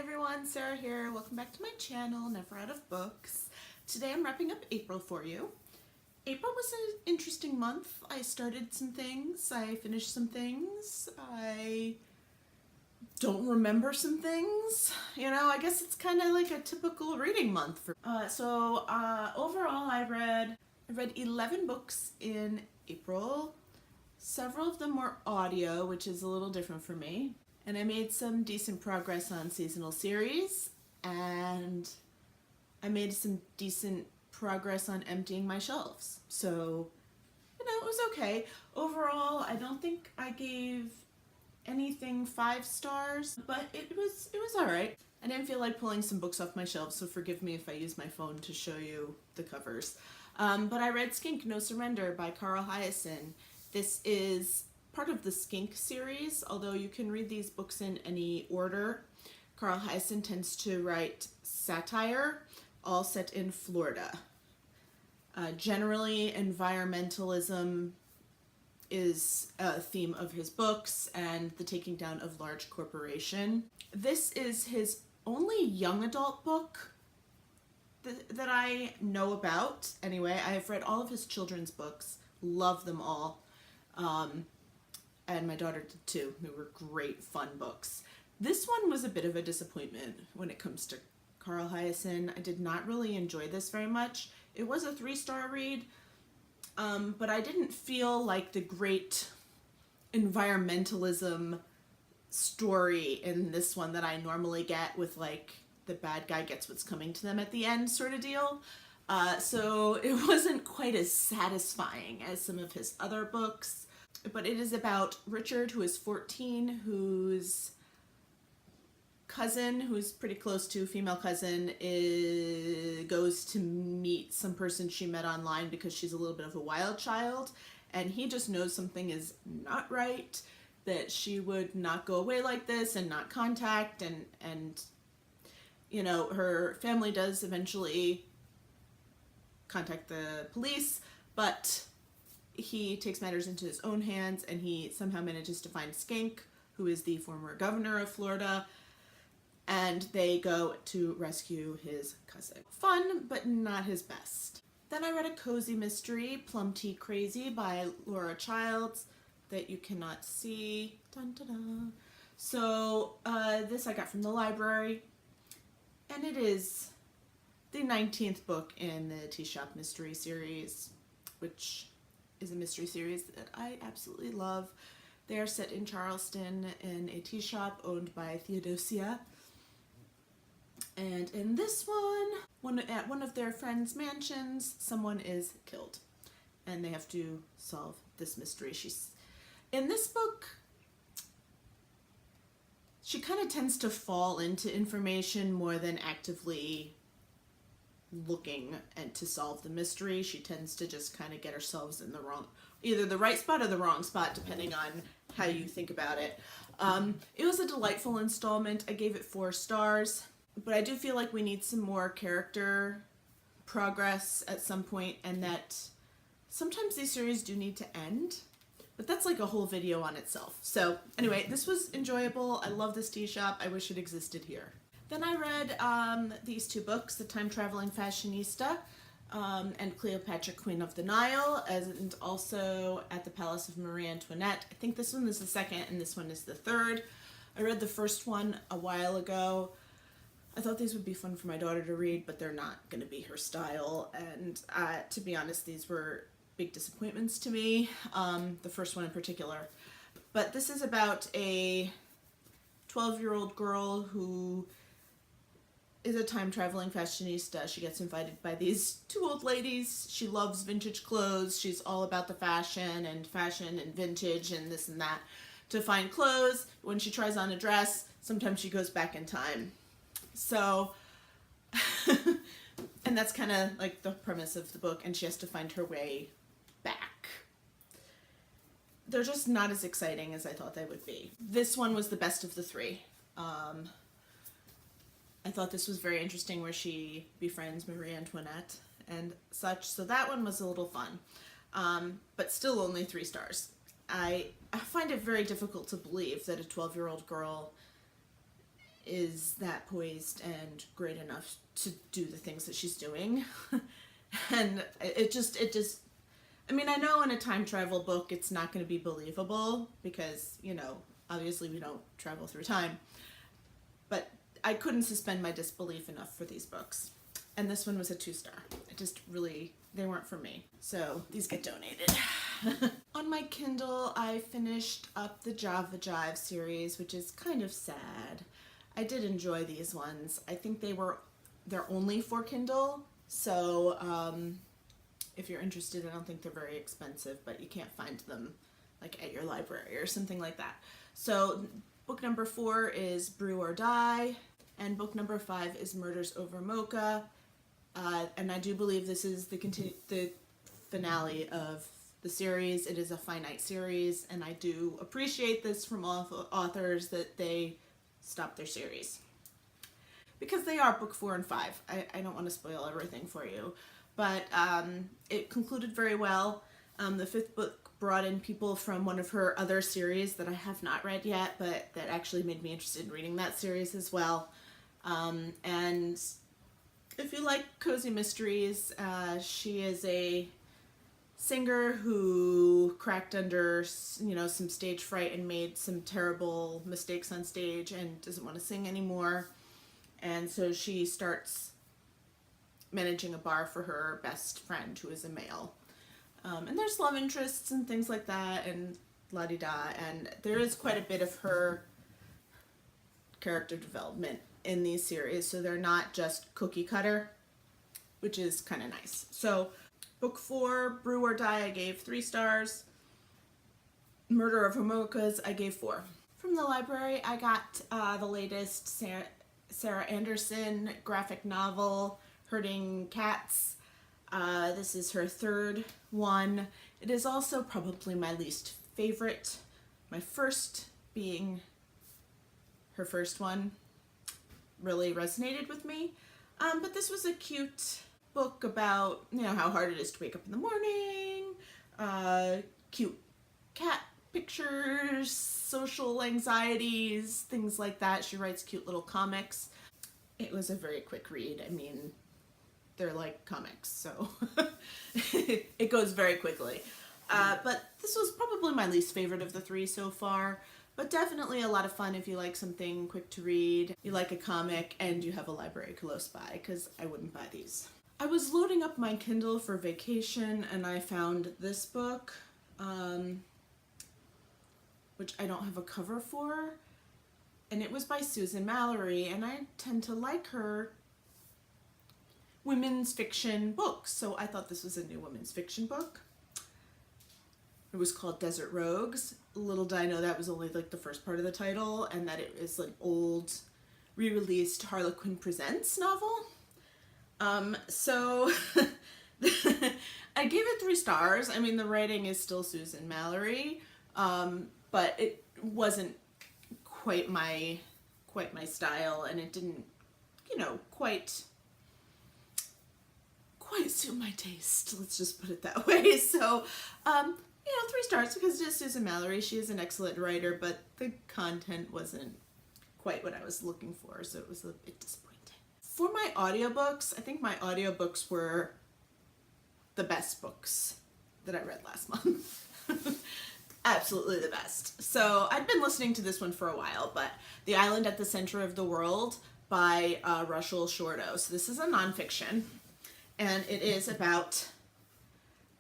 everyone, Sarah here. Welcome back to my channel, Never Out of Books. Today I'm wrapping up April for you. April was an interesting month. I started some things, I finished some things, I don't remember some things. You know, I guess it's kind of like a typical reading month for overall I read 11 books in April. Several of them were audio, which is a little different for me. And I made some decent progress on seasonal series, and I made some decent progress on emptying my shelves. So, you know, it was okay. Overall, I don't think I gave anything 5 stars, but it was all right. I didn't feel like pulling some books off my shelves, so forgive me if I use my phone to show you the covers. But I read Skink No Surrender by Carl Hiaasen. This is part of the Skink series, although you can read these books in any order. Carl Hiaasen tends to write satire, all set in Florida. Generally, environmentalism is a theme of his books, and the taking down of large corporation. This is his only young adult book that I know about. Anyway, I have read all of his children's books, love them all. And my daughter did too. They were great, fun books. This one was a bit of a disappointment when it comes to Carl Hiaasen. I did not really enjoy this very much. It was a 3-star read, but I didn't feel like the great environmentalism story in this one that I normally get with, like, the bad guy gets what's coming to them at the end sort of deal. So it wasn't quite as satisfying as some of his other books. But it is about Richard, who is 14, whose cousin, who's pretty close to, female cousin, goes to meet some person she met online because she's a little bit of a wild child, and he just knows something is not right, that she would not go away like this and not contact, and you know, her family does eventually contact the police, but he takes matters into his own hands, and he somehow manages to find Skink, who is the former governor of Florida, and they go to rescue his cousin. Fun, but not his best. Then I read a cozy mystery, Plum Tea Crazy by Laura Childs, that you cannot see. Dun, dun, dun. So this I got from the library, and it is the 19th book in the Tea Shop Mystery series, which is a mystery series that I absolutely love. They are set in Charleston in a tea shop owned by Theodosia. And in this one, at one of their friends' mansions, someone is killed, and they have to solve this mystery. In this book, she kind of tends to fall into information more than actively looking and to solve the mystery. She tends to just kind of get herself in the wrong, either the right spot or the wrong spot, depending on how you think about it. It was a delightful installment. I gave it 4 stars, but I do feel like we need some more character progress at some point, and that sometimes these series do need to end, but that's like a whole video on itself. So anyway, this was enjoyable. I love this tea shop. I wish it existed here. Then I read these 2 books, The Time-Traveling Fashionista and Cleopatra, Queen of the Nile, and also At the Palace of Marie Antoinette. I think this one is the second and this one is the third. I read the first one a while ago. I thought these would be fun for my daughter to read, but they're not going to be her style, and to be honest, these were big disappointments to me, the first one in particular. But this is about a 12-year-old girl who is a time-traveling fashionista. She gets invited by these 2 old ladies. She loves vintage clothes. She's all about the fashion and vintage and this and that to find clothes. When she tries on a dress, sometimes she goes back in time. So, and that's kind of like the premise of the book, and she has to find her way back. They're just not as exciting as I thought they would be. This one was the best of the 3. I thought this was very interesting, where she befriends Marie Antoinette and such, so that one was a little fun, but still only 3 stars. I find it very difficult to believe that a 12-year-old girl is that poised and great enough to do the things that she's doing. And it just, I mean, I know in a time travel book it's not going to be believable because, you know, obviously we don't travel through time. But I couldn't suspend my disbelief enough for these books. And this one was a 2-star. It just really, they weren't for me. So these get donated. On my Kindle, I finished up the Java Jive series, which is kind of sad. I did enjoy these ones. I think they're only for Kindle. So if you're interested, I don't think they're very expensive, but you can't find them like at your library or something like that. So book number 4 is Brew or Die, and book number 5 is Murders Over Mocha. And I do believe this is the finale of the series. It is a finite series, and I do appreciate this from authors that they stop their series. Because they are book 4 and 5. I don't want to spoil everything for you. But it concluded very well. The 5th book brought in people from one of her other series that I have not read yet, but that actually made me interested in reading that series as well. And if you like cozy mysteries, she is a singer who cracked under, you know, some stage fright and made some terrible mistakes on stage and doesn't want to sing anymore. And so she starts managing a bar for her best friend, who is a male. And there's love interests and things like that, and la-di-da, and there is quite a bit of her character development in these series, so they're not just cookie cutter, which is kind of nice. So book 4, Brew or Die, I gave 3 stars. Murder of Homokas, I gave 4. From the library, I got the latest Sarah Anderson graphic novel, Herding Cats. This is her 3rd one. It is also probably my least favorite. My first being her first one really resonated with me. But this was a cute book about, you know, how hard it is to wake up in the morning, cute cat pictures, social anxieties, things like that. She writes cute little comics. It was a very quick read. I mean, they're like comics, so it goes very quickly. But this was probably my least favorite of the 3 so far, but definitely a lot of fun if you like something quick to read, you like a comic, and you have a library close by, because I wouldn't buy these. I was loading up my Kindle for vacation, and I found this book, which I don't have a cover for, and it was by Susan Mallory, and I tend to like her women's fiction books, so I thought this was a new women's fiction book. It was called Desert Rogues. Little did I know that was only like the first part of the title, and that it is an old re-released Harlequin Presents novel. So I gave it 3 stars. I mean, the writing is still Susan Mallory, but it wasn't quite my style, and it didn't, you know, quite suit my taste. Let's just put it that way. So, you know, 3 stars because it is Susan Mallory. She is an excellent writer, but the content wasn't quite what I was looking for, so it was a bit disappointing. For my audiobooks, I think my audiobooks were the best books that I read last month. Absolutely the best. So I'd been listening to this one for a while, but The Island at the Center of the World by Russell Shorto. So this is a nonfiction, and it is about,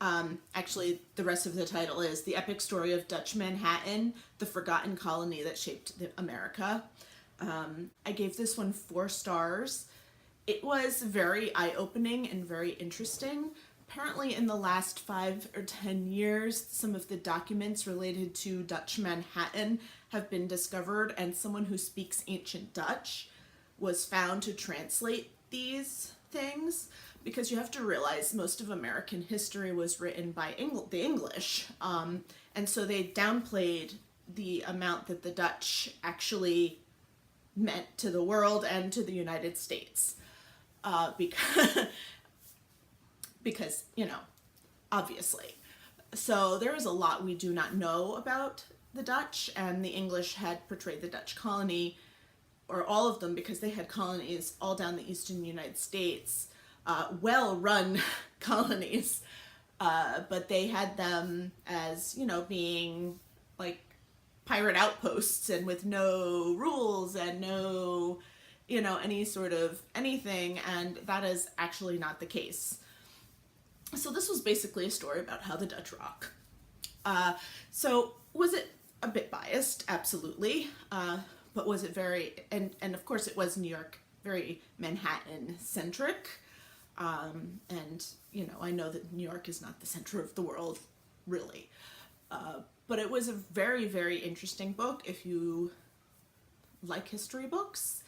actually the rest of the title is The Epic Story of Dutch Manhattan, the Forgotten Colony That Shaped America. I gave this one 4 stars. It was very eye-opening and very interesting. Apparently in the last 5 or 10 years, some of the documents related to Dutch Manhattan have been discovered, and someone who speaks ancient Dutch was found to translate these things, because you have to realize most of American history was written by the English, and so they downplayed the amount that the Dutch actually meant to the world and to the United States, because, you know, obviously. So there is a lot we do not know about the Dutch, and the English had portrayed the Dutch colony or all of them, because they had colonies all down the eastern United States, well-run colonies, but they had them as, you know, being like pirate outposts and with no rules and no, you know, any sort of anything, and that is actually not the case. So this was basically a story about how the Dutch rock. So was it a bit biased? Absolutely. But was it very, and of course it was New York, very Manhattan centric. And, you know, I know that New York is not the center of the world, really. But it was a very, very interesting book if you like history books,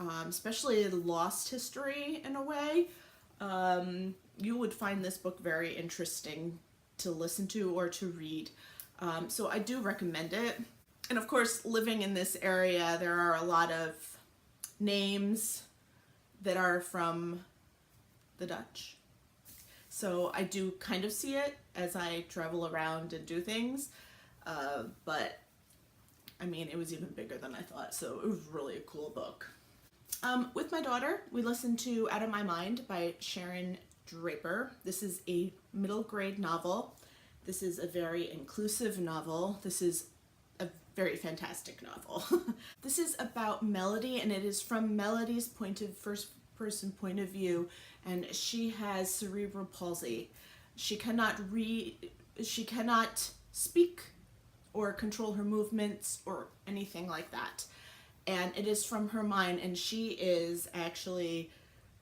especially lost history in a way. You would find this book very interesting to listen to or to read. So I do recommend it. And of course, living in this area, there are a lot of names that are from the Dutch. So I do kind of see it as I travel around and do things. But I mean, it was even bigger than I thought. So it was really a cool book. With my daughter, we listened to Out of My Mind by Sharon Draper. This is a middle grade novel. This is a very inclusive novel. This is a very fantastic novel. This is about Melody, and it is from Melody's first person point of view, and she has cerebral palsy. She cannot speak or control her movements or anything like that. And it is from her mind, and she is actually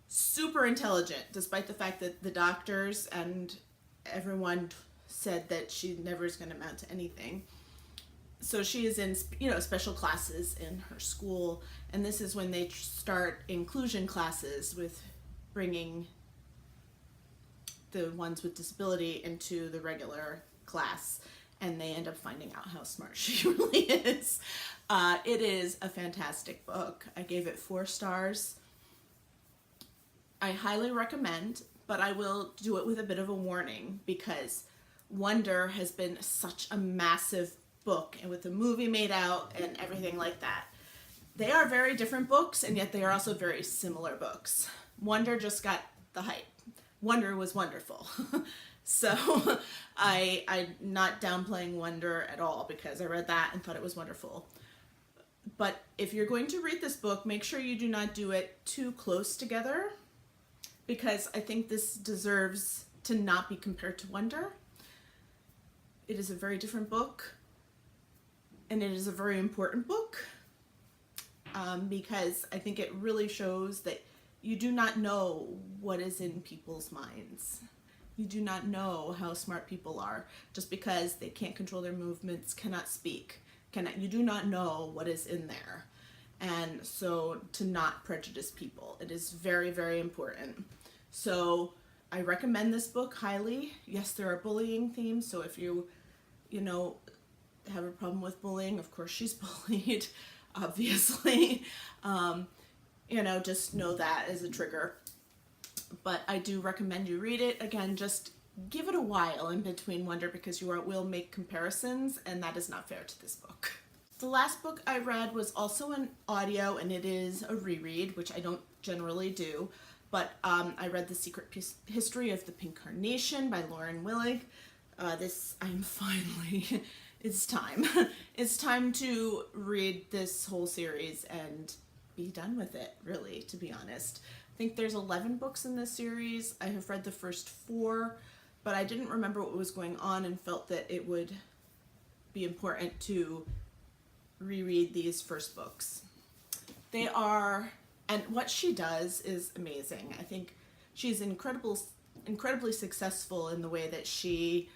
super intelligent, despite the fact that the doctors and everyone said that she never is going to amount to anything. So she is in, you know, special classes in her school, and this is when they start inclusion classes with bringing the ones with disability into the regular class, and they end up finding out how smart she really is. It is a fantastic book. I gave it 4 stars. I highly recommend, but I will do it with a bit of a warning, because Wonder has been such a massive book, and with the movie made out and everything like that. They are very different books, and yet they are also very similar books. Wonder just got the hype. Wonder was wonderful. So I'm not downplaying Wonder at all, because I read that and thought it was wonderful. But if you're going to read this book, make sure you do not do it too close together, because I think this deserves to not be compared to Wonder. It is a very different book, and it is a very important book, because I think it really shows that you do not know what is in people's minds. You do not know how smart people are just because they can't control their movements, cannot speak. You do not know what is in there. And so to not prejudice people, it is very, very important. So I recommend this book highly. Yes, there are bullying themes, so if you know, have a problem with bullying, of course she's bullied, obviously. You know, just know that as a trigger. But I do recommend you read it. Again, just give it a while in between Wonder, because you will make comparisons, and that is not fair to this book. The last book I read was also an audio, and it is a reread, which I don't generally do. But I read The Secret History of the Pink Carnation by Lauren Willig. I'm finally, it's time. It's time to read this whole series and be done with it, really, to be honest. I think there's 11 books in this series. I have read the first 4, but I didn't remember what was going on and felt that it would be important to reread these first books. And what she does is amazing. I think she's incredibly successful in the way that she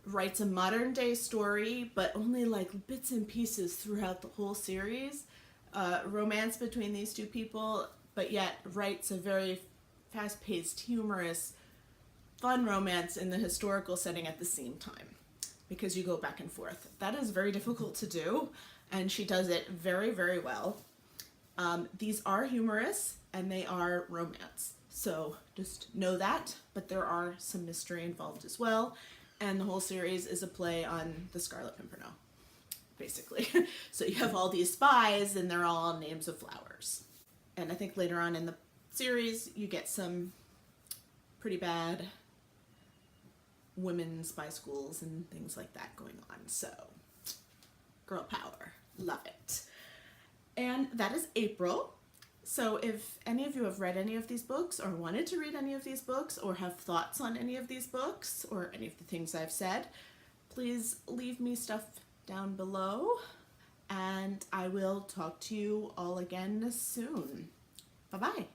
writes a modern day story, but only like bits and pieces throughout the whole series. Romance between these two people, but yet writes a very fast-paced, humorous, fun romance in the historical setting at the same time, because you go back and forth. That is very difficult to do, and she does it very, very well. These are humorous, and they are romance, so just know that, but there are some mystery involved as well, and the whole series is a play on The Scarlet Pimpernel. basically. So you have all these spies, and they're all names of flowers. And I think later on in the series, you get some pretty bad women spy schools and things like that going on. So, girl power. Love it. And that is April. So if any of you have read any of these books or wanted to read any of these books or have thoughts on any of these books or any of the things I've said, please leave me stuff down below, and I will talk to you all again soon. Bye-bye.